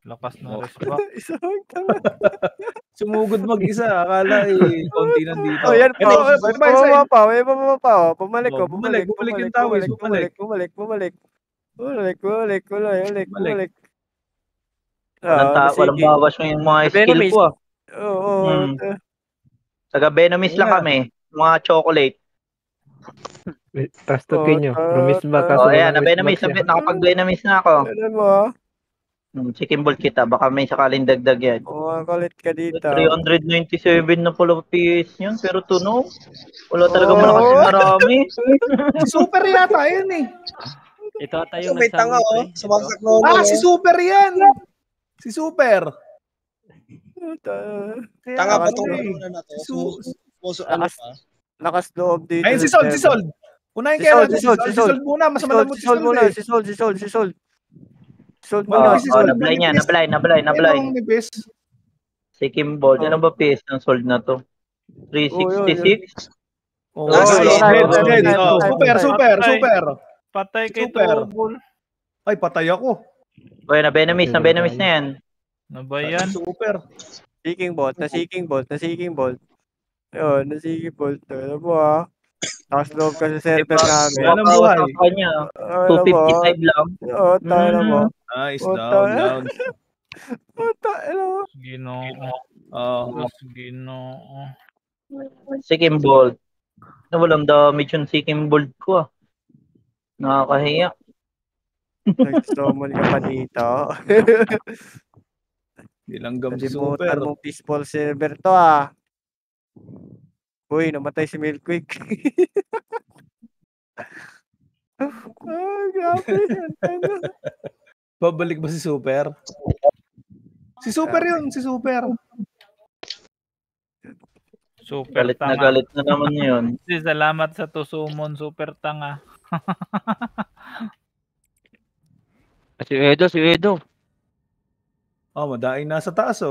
Lakas na respect. Isang tanga. Sumugod mag-isa. Akala konti nandito. Oh, yan Ito, pa. Pumaba pa. May pumaba pa. Bumalik ko. Bumalik yung tawis. Bumalik. Walang bawas yung mga skill ko. Oo. Taga Venomist lang kami. Mga chocolate. Trastukin nyo. Rumis ba? Ayan. Nakapag-Venomist na ako. Ano mo? Chicken ball kita. Baka may sakaling dagdag yan. Kalit ka dito. 397 na pala PS yun. Pero tunog. Wala talaga malakas marami. Super yata yun eh. Ito tayo may tanga Sumagsak na si Super yan. Si Super. Tanga pa itong na to. Lakas loob dito. Ayun si Sold. Unahin kaya natin. Si Sold muna. Mas malamot si Sold muna. Si Sold. Nablay. Si Kimball. Ano ba PS ng Sold na to? 366? Super. Patay kay Tubol. Ay, patay ako. Oy, na Venomist na yan. Ano ba yan? Super. Seeking bolt. Ayun, na-seeking bolt. Ano mo Lakas loob ka sa server namin. Anong buhay? 255 lang. Oo, tayo na mo. Nice, down. Ginoo. Seeking Bolt. Walang damage yung Seeking Bolt ko. Nakakahiya. Nag-summon ka pa dito. Bilanggam si Super. Super. Mong peaceful server to Uy, namatay si Milkwick. Grabe. Babalik ba si Super? Si Super yun, si Super. Super tanga. Galit na naman yun. Salamat sa tusumon, Super tanga. Si Edo. Madaing nasa taas